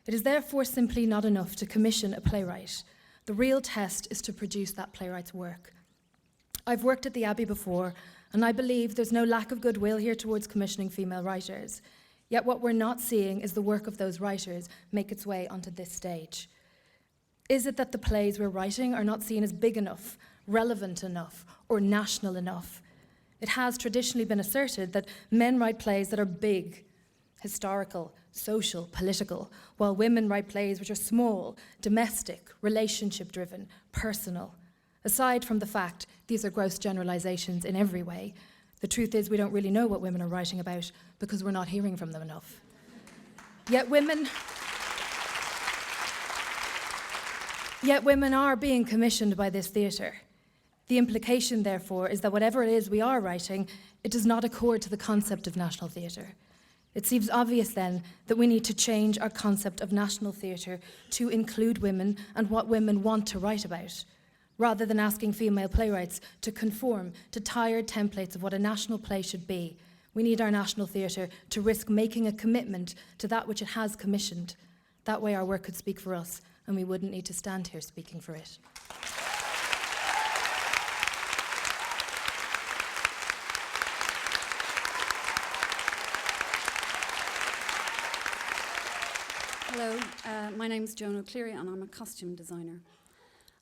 It is therefore simply not enough to commission a playwright. The real test is to produce that playwright's work. I've worked at the Abbey before, and I believe there's no lack of goodwill here towards commissioning female writers. Yet what we're not seeing is the work of those writers make its way onto this stage. Is it that the plays we're writing are not seen as big enough, relevant enough, or national enough? It has traditionally been asserted that men write plays that are big, historical, social, political, while women write plays which are small, domestic, relationship-driven, personal. Aside from the fact these are gross generalizations in every way, the truth is we don't really know what women are writing about because we're not hearing from them enough. Yet women are being commissioned by this theatre. The implication, therefore, is that whatever it is we are writing, it does not accord to the concept of national theatre. It seems obvious then that we need to change our concept of national theatre to include women and what women want to write about, rather than asking female playwrights to conform to tired templates of what a national play should be. We need our national theatre to risk making a commitment to that which it has commissioned. That way our work could speak for us, and we wouldn't need to stand here speaking for it. Hello, my name's Joan O'Cleary and I'm a costume designer.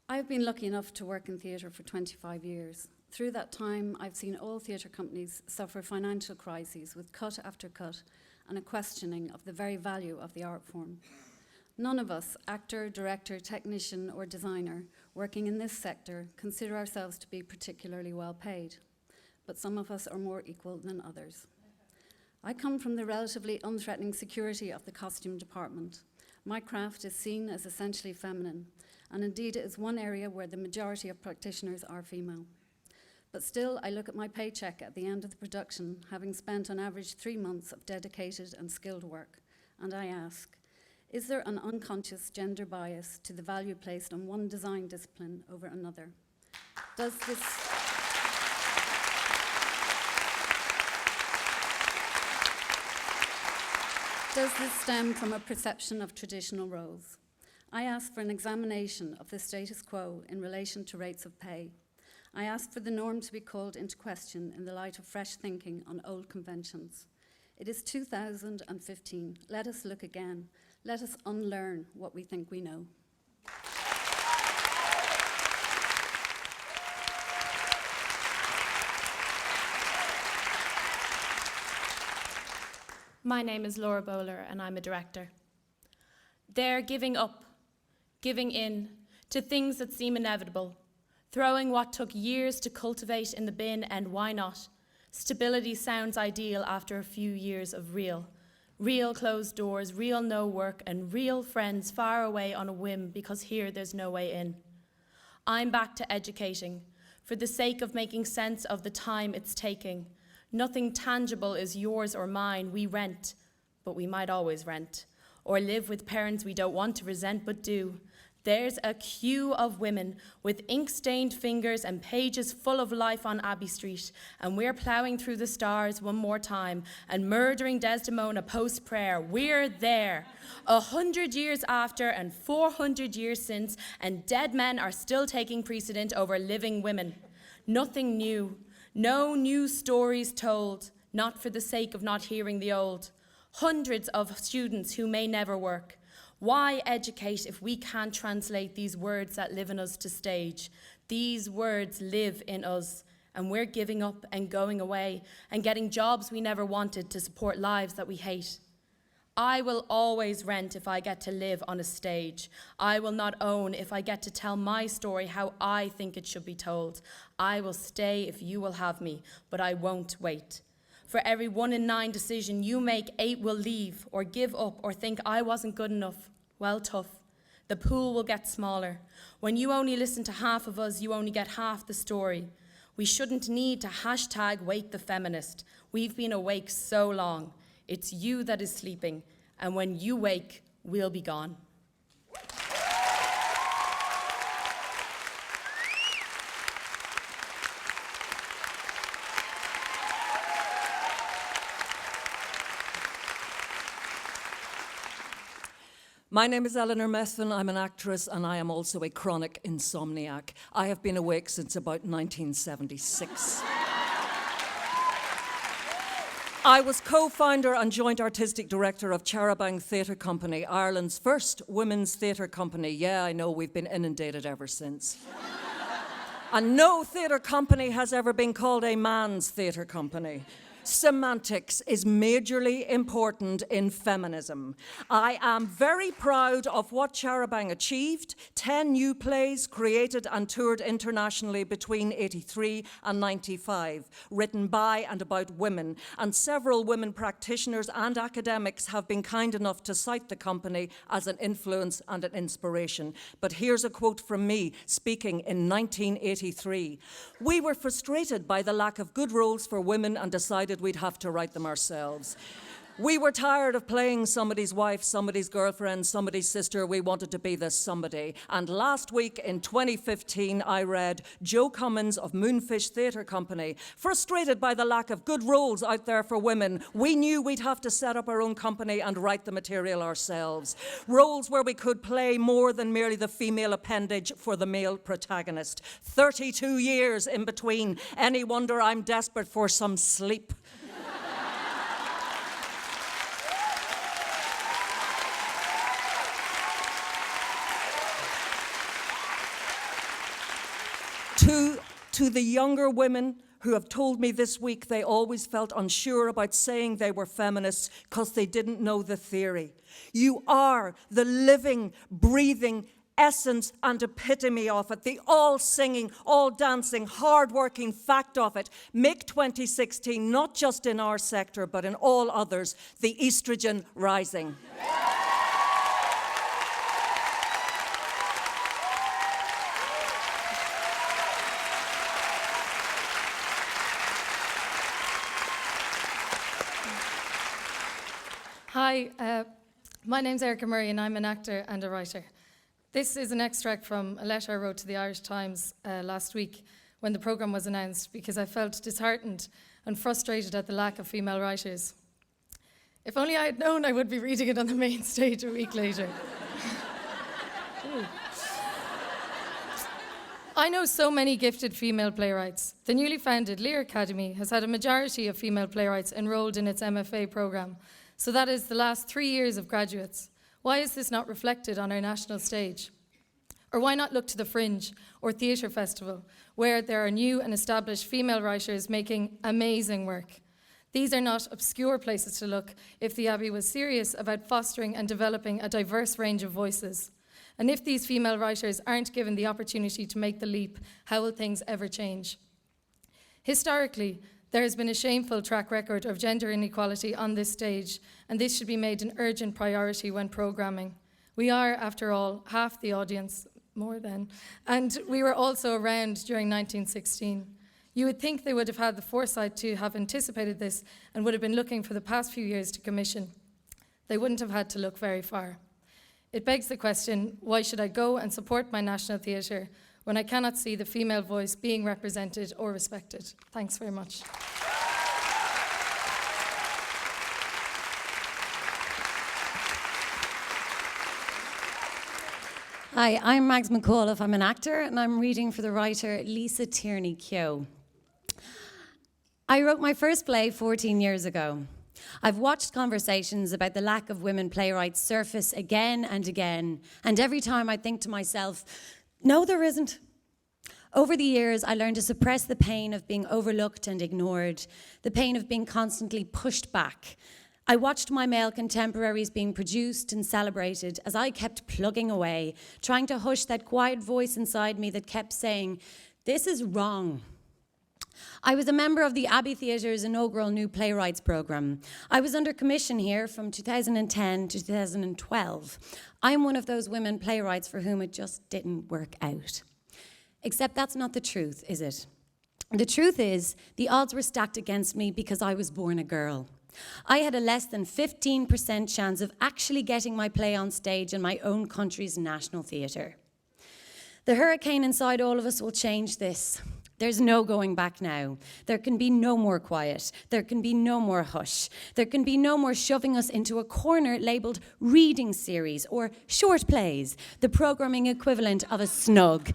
I've been lucky enough to work in theatre for 25 years. Through that time, I've seen all theatre companies suffer financial crises with cut after cut and a questioning of the very value of the art form. None of us, actor, director, technician or designer, working in this sector consider ourselves to be particularly well paid, but some of us are more equal than others. I come from the relatively unthreatening security of the costume department. My craft is seen as essentially feminine, and indeed it is one area where the majority of practitioners are female. But still, I look at my paycheck at the end of the production, having spent on average 3 months of dedicated and skilled work, and I ask, is there an unconscious gender bias to the value placed on one design discipline over another? Does this stem from a perception of traditional roles? I ask for an examination of the status quo in relation to rates of pay. I ask for the norm to be called into question in the light of fresh thinking on old conventions. It is 2015. Let us look again. Let us unlearn what we think we know. My name is Laura Bowler and I'm a director. They're giving up, giving in to things that seem inevitable, throwing what took years to cultivate in the bin, and why not? Stability sounds ideal after a few years of real closed doors, real no work, and real friends far away on a whim because here there's no way in. I'm back to educating for the sake of making sense of the time it's taking. Nothing tangible is yours or mine. We rent, but we might always rent, or live with parents we don't want to resent but do. There's a queue of women with ink-stained fingers and pages full of life on Abbey Street, and we're ploughing through the stars one more time and murdering Desdemona post-prayer. We're there, 100 years after and 400 years since, and dead men are still taking precedent over living women. Nothing new, no new stories told, not for the sake of not hearing the old. Hundreds of students who may never work. Why educate if we can't translate these words that live in us to stage? These words live in us, and we're giving up and going away and getting jobs we never wanted to support lives that we hate. I will always rent if I get to live on a stage. I will not own if I get to tell my story how I think it should be told. I will stay if you will have me, but I won't wait. For every 1 in 9 decision you make, 8 will leave or give up or think I wasn't good enough. Well, tough. The pool will get smaller. When you only listen to half of us, you only get half the story. We shouldn't need to #WakeTheFeminist. We've been awake so long. It's you that is sleeping, and when you wake, we'll be gone. My name is Eleanor Methven. I'm an actress and I am also a chronic insomniac. I have been awake since about 1976. I was co-founder and joint artistic director of Charabang Theatre Company, Ireland's first women's theatre company. Yeah, I know, we've been inundated ever since. And no theatre company has ever been called a man's theatre company. Semantics is majorly important in feminism. I am very proud of what Charabang achieved. 10 new plays created and toured internationally between 83 and 95, written by and about women. And several women practitioners and academics have been kind enough to cite the company as an influence and an inspiration. But here's a quote from me speaking in 1983. "We were frustrated by the lack of good roles for women and decided we'd have to write them ourselves. We were tired of playing somebody's wife, somebody's girlfriend, somebody's sister. We wanted to be the somebody." And last week in 2015, I read Joe Cummins of Moonfish Theatre Company. "Frustrated by the lack of good roles out there for women, we knew we'd have to set up our own company and write the material ourselves. Roles where we could play more than merely the female appendage for the male protagonist. 32 years in between. Any wonder I'm desperate for some sleep." To the younger women who have told me this week they always felt unsure about saying they were feminists because they didn't know the theory. You are the living, breathing essence and epitome of it, the all-singing, all-dancing, hard-working fact of it. Make 2016, not just in our sector, but in all others, the estrogen rising. Hi, my name's Erica Murray and I'm an actor and a writer. This is an extract from a letter I wrote to the Irish Times last week when the programme was announced because I felt disheartened and frustrated at the lack of female writers. If only I had known I would be reading it on the main stage a week later. I know so many gifted female playwrights. The newly founded Lear Academy has had a majority of female playwrights enrolled in its MFA programme. So that is the last 3 years of graduates. Why is this not reflected on our national stage? Or why not look to the Fringe or Theatre Festival, where there are new and established female writers making amazing work? These are not obscure places to look if the Abbey was serious about fostering and developing a diverse range of voices. And if these female writers aren't given the opportunity to make the leap, how will things ever change? Historically, there has been a shameful track record of gender inequality on this stage, and this should be made an urgent priority when programming. We are, after all, half the audience, more than, and we were also around during 1916. You would think they would have had the foresight to have anticipated this and would have been looking for the past few years to commission. They wouldn't have had to look very far. It begs the question, why should I go and support my national theatre when I cannot see the female voice being represented or respected? Thanks very much. Hi, I'm Mags McAuliffe. I'm an actor and I'm reading for the writer Lisa Tierney Keogh. I wrote my first play 14 years ago. I've watched conversations about the lack of women playwrights surface again and again, and every time I think to myself, no, there isn't. Over the years, I learned to suppress the pain of being overlooked and ignored, the pain of being constantly pushed back. I watched my male contemporaries being produced and celebrated as I kept plugging away, trying to hush that quiet voice inside me that kept saying, "This is wrong." I was a member of the Abbey Theatre's inaugural New Playwrights programme. I was under commission here from 2010 to 2012. I'm one of those women playwrights for whom it just didn't work out. Except that's not the truth, is it? The truth is, the odds were stacked against me because I was born a girl. I had a less than 15% chance of actually getting my play on stage in my own country's national theatre. The hurricane inside all of us will change this. There's no going back now. There can be no more quiet. There can be no more hush. There can be no more shoving us into a corner labelled reading series or short plays, the programming equivalent of a snug.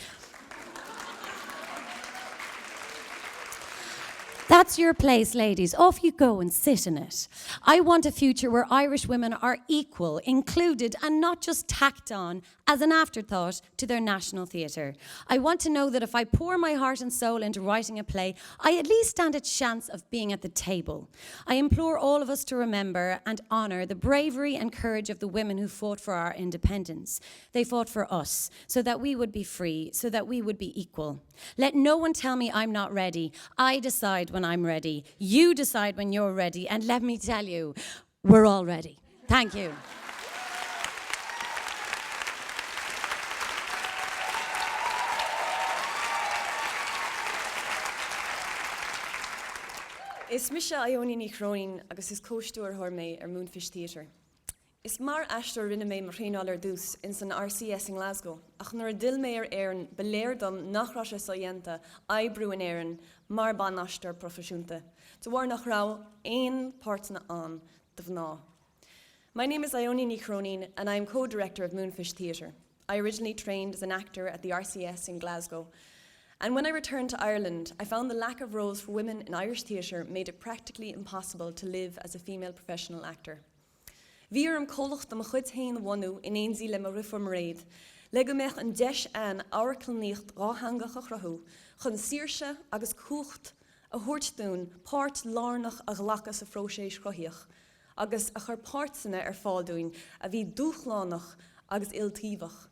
That's your place, ladies. Off you go and sit in it. I want a future where Irish women are equal, included, and not just tacked on as an afterthought to their national theatre. I want to know that if I pour my heart and soul into writing a play, I at least stand a chance of being at the table. I implore all of us to remember and honour the bravery and courage of the women who fought for our independence. They fought for us, so that we would be free, so that we would be equal. Let no one tell me I'm not ready. I decide when I'm ready. You decide when you're ready. And let me tell you, we're all ready. Thank you. Is Misha Ioni ní Chróin agus is cóistúir thormé Moonfish Theatre. Is mar astor rinne mé mar chéálar dús in san RCS in Glasgow, ach nuair dil mé éireann beléirdom nachráise sóianta aibbrú in éireann mar ban astor profisiúnta. To war nach rá ein partna an de vná. My name is Ioni ní Chróin and I am co-director of Moonfish Theatre. I originally trained as an actor at the RCS in Glasgow. And when I returned to Ireland, I found the lack of roles for women in Irish theatre made it practically impossible to live as a female professional actor. Vír cólacht am chud hain wanu in ein zile mar rifo maréid, legu mech an deis an áirclníocht ráhangach a chrathú, chun sírse agus cúcht a thuirtún páirt lárnach a ghlachas a fróséis chrothíoch, agus a chur páirtsanna fáúin a bhí dúchlánach agus iltíbach.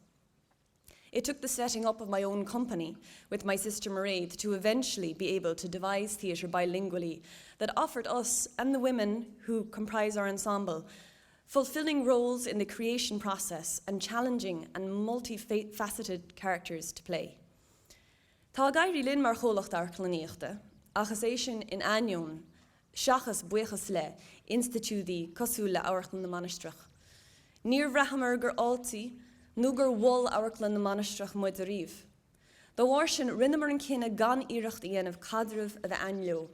It took the setting up of my own company with my sister Mairead to eventually be able to devise theatre bilingually that offered us and the women who comprise our ensemble fulfilling roles in the creation process and challenging and multifaceted characters to play. Tá gairí linn mar cholacht arclaníochta, achas é sin in anion, seachas buchas le, institutí cosúla áirclan na manastrach. Níor bhreahamar gur altaí, Nugur wol áirclan na manastrach muid a riomh. The war sin rinnemar an cinna gan iirecht dhéanamh cadrah a bheith anleo.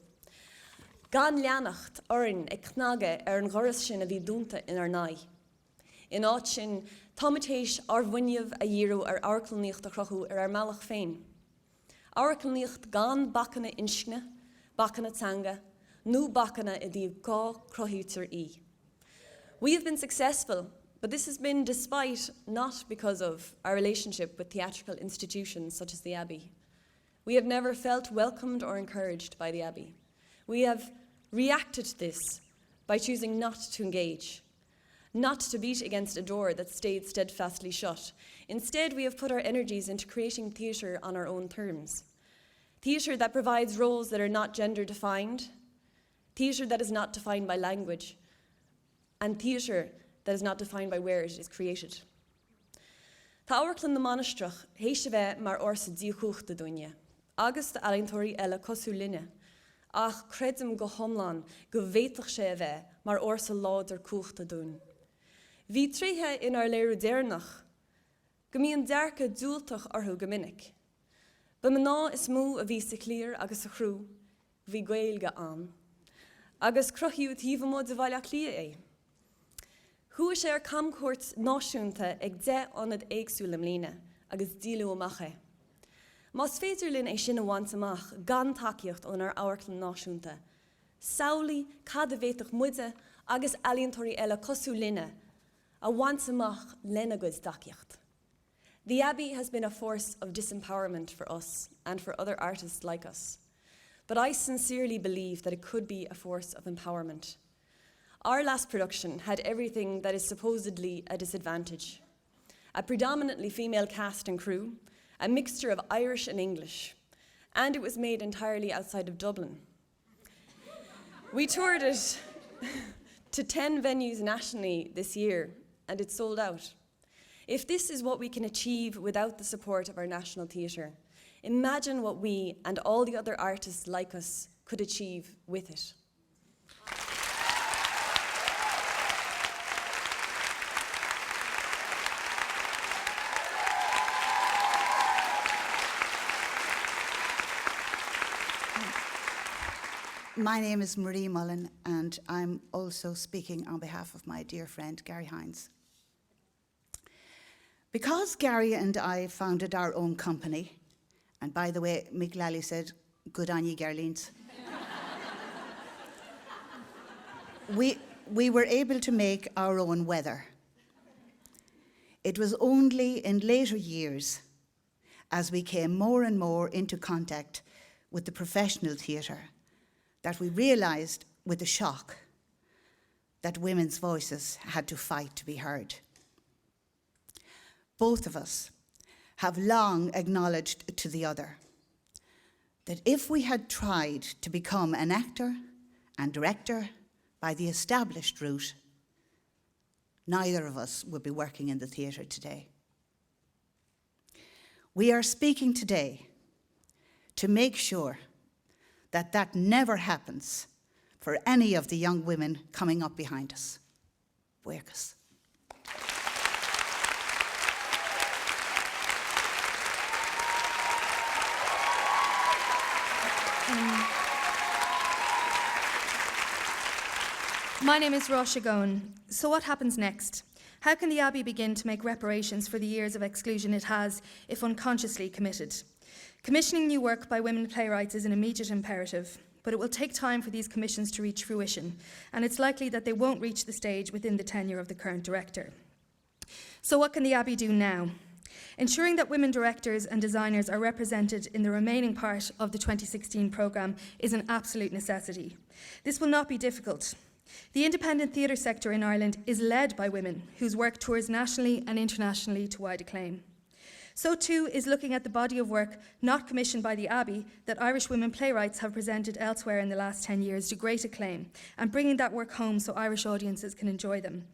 Gan leanacht orin ag cnáge an ghoras sin a bhí dúnta in ar nai. In áit sin, támatéis bhainneamh a dhíreadh ar áirclaníocht a chrothú ar meallach féin. Áirclaníocht gan bacana inscne, bacana tanga, nó bacana i dtí gá crothútar í. We have been successful, but this has been despite, not because of, our relationship with theatrical institutions such as the Abbey. We have never felt welcomed or encouraged by the Abbey. We have reacted to this by choosing not to engage, not to beat against a door that stayed steadfastly shut. Instead, we have put our energies into creating theatre on our own terms. Theatre that provides roles that are not gender-defined, theatre that is not defined by language, and theatre that is not defined by where it is created. Tá áirclan na manastrach héise bheith mar orsa díochúchta duine, agus tá alintóirí eile cosú linne, ach credim go homlan go bhéitach sé bheith mar orsa láidir cúchta dún. Bhí tríthe in our léirú déirnach, go mbíonn dearcha dúilteach orthú go minic. Ba mná is mú a bhí sa clír agus a chrú, bhí gaeilge an, agus cruthiú tíomhamód a bhaile clia é. Thua sé ar camcuairt náisiúnta ag de anad éagsúlam líne agus díliú amach. Más féidir linn é sin bhaint amach gan takeíocht ón ar áirclan náisiúnta. Saolaí cad a bhéadach muide agus ailíontóirí eile cosú linne a bhaint amach lena go daceocht. The Abbey has been a force of disempowerment for us and for other artists like us. But I sincerely believe that it could be a force of empowerment. Our last production had everything that is supposedly a disadvantage. A predominantly female cast and crew, a mixture of Irish and English, and it was made entirely outside of Dublin. We toured it to 10 venues nationally this year, and it sold out. If this is what we can achieve without the support of our national theatre, imagine what we and all the other artists like us could achieve with it. My name is Marie Mullen, and I'm also speaking on behalf of my dear friend Gary Hines. Because Gary and I founded our own company, and by the way, Mick Lally said, good on ye, Garleens. we were able to make our own weather. It was only in later years, as we came more and more into contact with the professional theatre, that we realised with a shock that women's voices had to fight to be heard. Both of us have long acknowledged to the other that if we had tried to become an actor and director by the established route, neither of us would be working in the theatre today. We are speaking today to make sure that that never happens for any of the young women coming up behind us. Buegas. My name is Rosh Agon. So what happens next? How can the Abbey begin to make reparations for the years of exclusion it has, if unconsciously committed? Commissioning new work by women playwrights is an immediate imperative, but it will take time for these commissions to reach fruition, and it's likely that they won't reach the stage within the tenure of the current director. So what can the Abbey do now? Ensuring that women directors and designers are represented in the remaining part of the 2016 programme is an absolute necessity. This will not be difficult. The independent theatre sector in Ireland is led by women whose work tours nationally and internationally to wide acclaim. So too is looking at the body of work not commissioned by the Abbey that Irish women playwrights have presented elsewhere in the last 10 years to great acclaim, and bringing that work home so Irish audiences can enjoy them.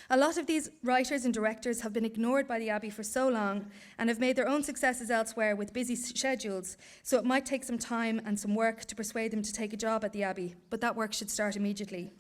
A lot of these writers and directors have been ignored by the Abbey for so long and have made their own successes elsewhere with busy schedules, so it might take some time and some work to persuade them to take a job at the Abbey, but that work should start immediately.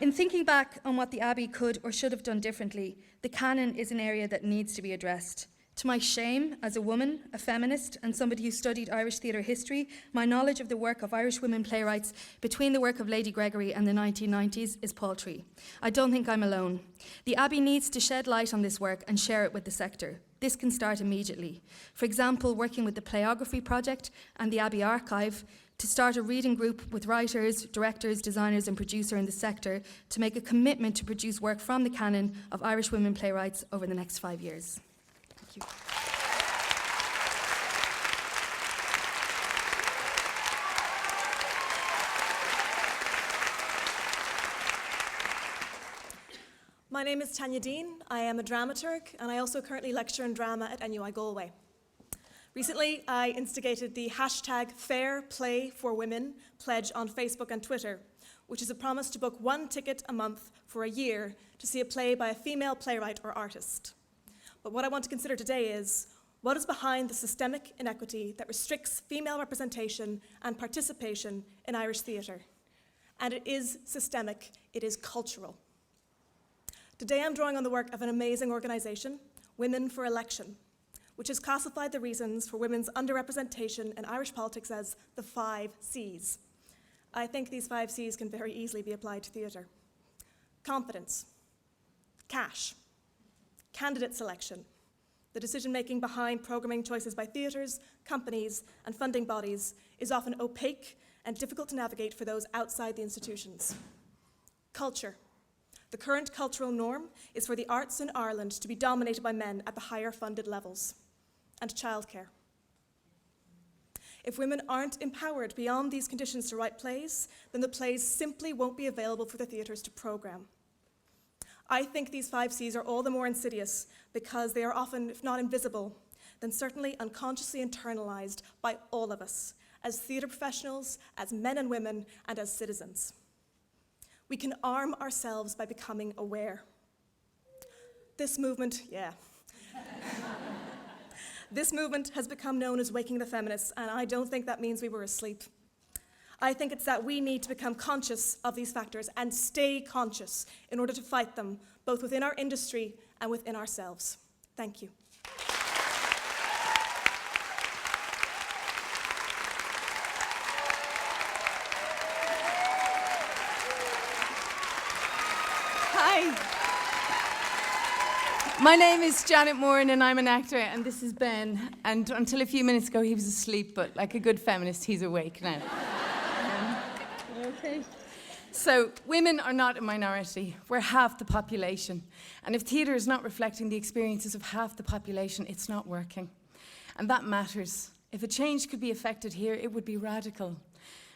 In thinking back on what the Abbey could or should have done differently, the canon is an area that needs to be addressed. To my shame, as a woman, a feminist, and somebody who studied Irish theatre history, my knowledge of the work of Irish women playwrights between the work of Lady Gregory and the 1990s is paltry. I don't think I'm alone. The Abbey needs to shed light on this work and share it with the sector. This can start immediately. For example, working with the Playography Project and the Abbey Archive to start a reading group with writers, directors, designers and producers in the sector to make a commitment to produce work from the canon of Irish women playwrights over the next 5 years. Thank you. My name is Tanya Dean. I am a dramaturg, and I also currently lecture in drama at NUI Galway. Recently, I instigated the #FairPlayForWomen pledge on Facebook and Twitter, which is a promise to book 1 ticket a month for a year to see a play by a female playwright or artist. But what I want to consider today is, what is behind the systemic inequity that restricts female representation and participation in Irish theatre? And it is systemic, it is cultural. Today I'm drawing on the work of an amazing organisation, Women for Election, which has classified the reasons for women's underrepresentation in Irish politics as the 5 C's. I think these 5 C's can very easily be applied to theatre. Confidence, cash, candidate selection. The decision-making behind programming choices by theatres, companies, and funding bodies is often opaque and difficult to navigate for those outside the institutions. Culture. The current cultural norm is for the arts in Ireland to be dominated by men at the higher funded levels. And childcare. If women aren't empowered beyond these conditions to write plays, then the plays simply won't be available for the theatres to programme. I think these 5 C's are all the more insidious because they are often, if not invisible, then certainly unconsciously internalised by all of us, as theatre professionals, as men and women, and as citizens. We can arm ourselves by becoming aware. This movement, This movement has become known as Waking the Feminists, and I don't think that means we were asleep. I think it's that we need to become conscious of these factors and stay conscious in order to fight them, both within our industry and within ourselves. Thank you. Hi. My name is Janet Moran and I'm an actor, and this is Ben. And until a few minutes ago he was asleep, but like a good feminist, he's awake now. Okay. So, women are not a minority. We're half the population. And if theatre is not reflecting the experiences of half the population, it's not working. And that matters. If a change could be effected here, it would be radical.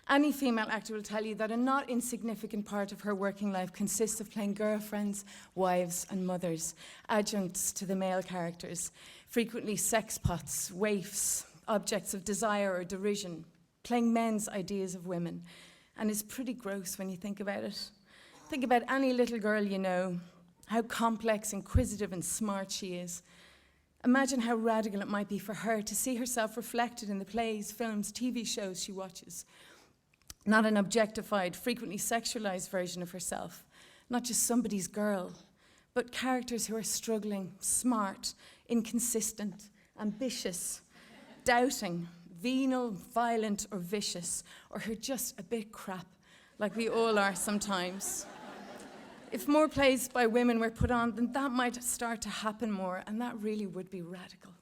Any female actor will tell you that a not insignificant part of her working life consists of playing girlfriends, wives, and mothers, adjuncts to the male characters, frequently sex pots, waifs, objects of desire or derision, playing men's ideas of women. And it's pretty gross when you think about it. Think about any little girl you know, how complex, inquisitive, and smart she is. Imagine how radical it might be for her to see herself reflected in the plays, films, TV shows she watches. Not an objectified, frequently sexualized version of herself. Not just somebody's girl, but characters who are struggling, smart, inconsistent, ambitious, doubting, venal, violent, or vicious, or who are just a bit crap, like we all are sometimes. If more plays by women were put on, then that might start to happen more, and that really would be radical.